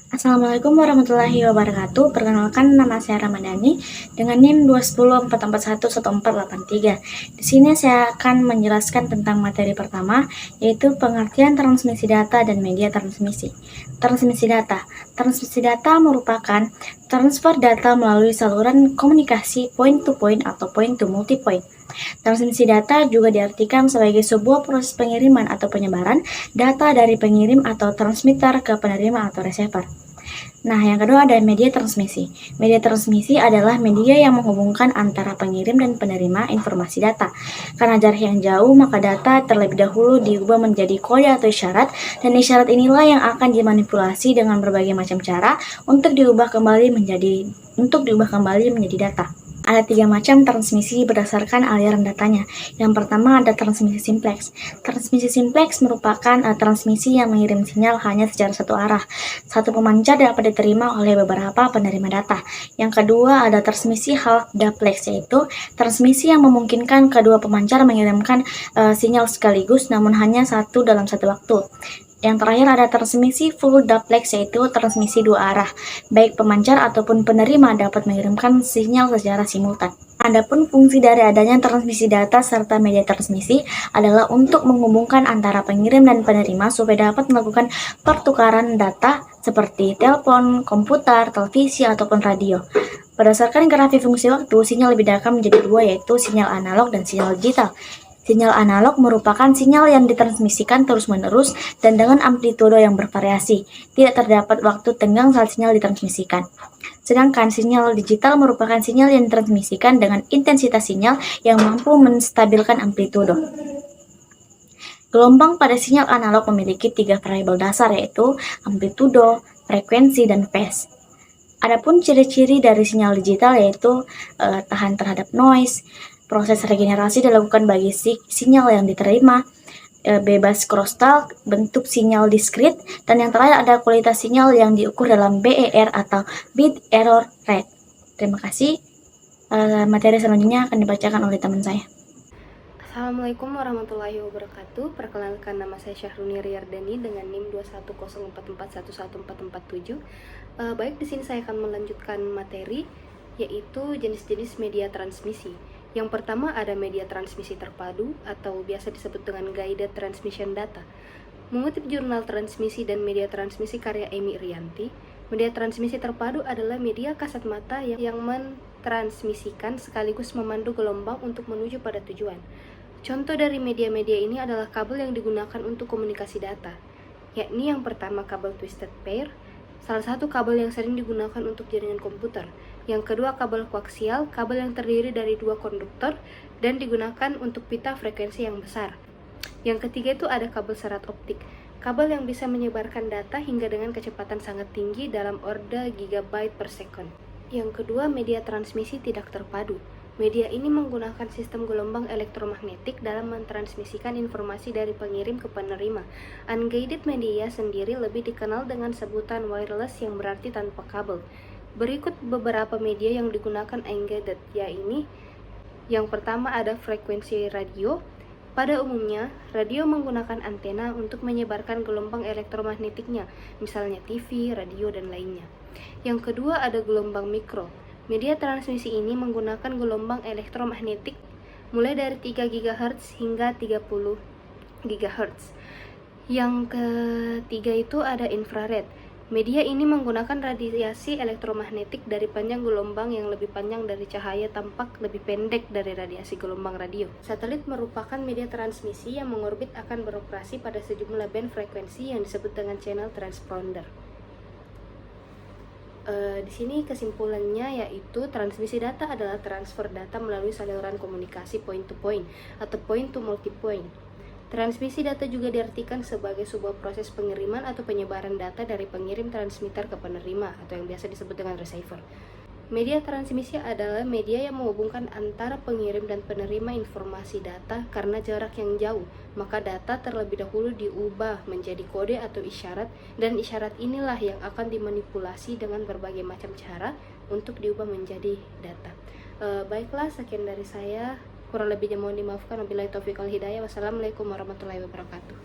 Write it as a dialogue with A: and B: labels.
A: Assalamualaikum warahmatullahi wabarakatuh. Perkenalkan, nama saya Ramadhani dengan NIM 21044111483. Di sini saya akan menjelaskan tentang materi pertama, yaitu pengertian transmisi data dan media transmisi. Transmisi data. Transmisi data merupakan transfer data melalui saluran komunikasi point to point atau point to multipoint. Transmisi data juga diartikan sebagai sebuah proses pengiriman atau penyebaran data dari pengirim atau transmitter ke penerima atau receiver. Nah, yang kedua ada media transmisi. Media transmisi adalah media yang menghubungkan antara pengirim dan penerima informasi data. Karena jarak yang jauh, maka data terlebih dahulu diubah menjadi kode atau isyarat, dan isyarat inilah yang akan dimanipulasi dengan berbagai macam cara untuk diubah kembali menjadi data. Ada 3 macam transmisi berdasarkan aliran datanya. Yang pertama ada transmisi simplex. Transmisi simplex merupakan transmisi yang mengirim sinyal hanya secara satu arah. Satu pemancar dapat diterima oleh beberapa penerima data. Yang kedua ada transmisi half duplex, yaitu transmisi yang memungkinkan kedua pemancar mengirimkan sinyal sekaligus namun hanya satu dalam satu waktu. Yang terakhir ada transmisi full duplex, yaitu transmisi dua arah. Baik pemancar ataupun penerima dapat mengirimkan sinyal secara simultan. Adapun fungsi dari adanya transmisi data serta media transmisi adalah untuk menghubungkan antara pengirim dan penerima supaya dapat melakukan pertukaran data seperti telepon, komputer, televisi, ataupun radio. Berdasarkan grafik fungsi waktu, sinyal bidakan menjadi dua, yaitu sinyal analog dan sinyal digital. Sinyal analog merupakan sinyal yang ditransmisikan terus-menerus dan dengan amplitudo yang bervariasi. Tidak terdapat waktu tenggang saat sinyal ditransmisikan. Sedangkan sinyal digital merupakan sinyal yang ditransmisikan dengan intensitas sinyal yang mampu menstabilkan amplitudo. Gelombang pada sinyal analog memiliki 3 variabel dasar, yaitu amplitudo, frekuensi, dan phase. Adapun ciri-ciri dari sinyal digital yaitu tahan terhadap noise, proses regenerasi dilakukan bagi sinyal yang diterima, bebas crosstalk, bentuk sinyal diskrit, dan yang terakhir ada kualitas sinyal yang diukur dalam BER atau bit error rate. Terima kasih. Materi selanjutnya akan dibacakan oleh teman saya.
B: Assalamualaikum warahmatullahi wabarakatuh. Perkenalkan, nama saya Syahruni Riyardani dengan NIM 21044111447. Baik, di sini saya akan melanjutkan materi yaitu jenis-jenis media transmisi. Yang pertama ada media transmisi terpadu atau biasa disebut dengan guided transmission data. Mengutip jurnal transmisi dan media transmisi karya Amy Rianti, media transmisi terpadu adalah media kasat mata yang mentransmisikan sekaligus memandu gelombang untuk menuju pada tujuan. Contoh dari media-media ini adalah kabel yang digunakan untuk komunikasi data, yakni yang pertama kabel twisted pair, salah satu kabel yang sering digunakan untuk jaringan komputer. Yang kedua kabel koaksial, kabel yang terdiri dari 2 konduktor dan digunakan untuk pita frekuensi yang besar. Yang ketiga itu ada kabel serat optik, kabel yang bisa menyebarkan data hingga dengan kecepatan sangat tinggi dalam orde gigabyte per second. Yang kedua media transmisi tidak terpadu. Media ini menggunakan sistem gelombang elektromagnetik dalam mentransmisikan informasi dari pengirim ke penerima. Unguided media sendiri lebih dikenal dengan sebutan wireless yang berarti tanpa kabel. Berikut beberapa media yang digunakan unguided, yaitu yang pertama ada frekuensi radio. Pada umumnya, radio menggunakan antena untuk menyebarkan gelombang elektromagnetiknya, misalnya TV, radio, dan lainnya. Yang kedua ada gelombang mikro. Media transmisi ini menggunakan gelombang elektromagnetik mulai dari 3 GHz hingga 30 GHz. Yang ketiga itu ada infrared. Media ini menggunakan radiasi elektromagnetik dari panjang gelombang yang lebih panjang dari cahaya tampak lebih pendek dari radiasi gelombang radio. Satelit merupakan media transmisi yang mengorbit akan beroperasi pada sejumlah band frekuensi yang disebut dengan channel transponder. Di sini kesimpulannya yaitu transmisi data adalah transfer data melalui saluran komunikasi point to point atau point to multipoint. Transmisi data juga diartikan sebagai sebuah proses pengiriman atau penyebaran data dari pengirim transmitter ke penerima atau yang biasa disebut dengan receiver. Media transmisi adalah media yang menghubungkan antara pengirim dan penerima informasi data karena jarak yang jauh, maka data terlebih dahulu diubah menjadi kode atau isyarat, dan isyarat inilah yang akan dimanipulasi dengan berbagai macam cara untuk diubah menjadi data. Baiklah, sekian dari saya. Kurang lebihnya mohon dimaafkan. Wabillahi taufiq wal hidayah. Wassalamualaikum warahmatullahi wabarakatuh.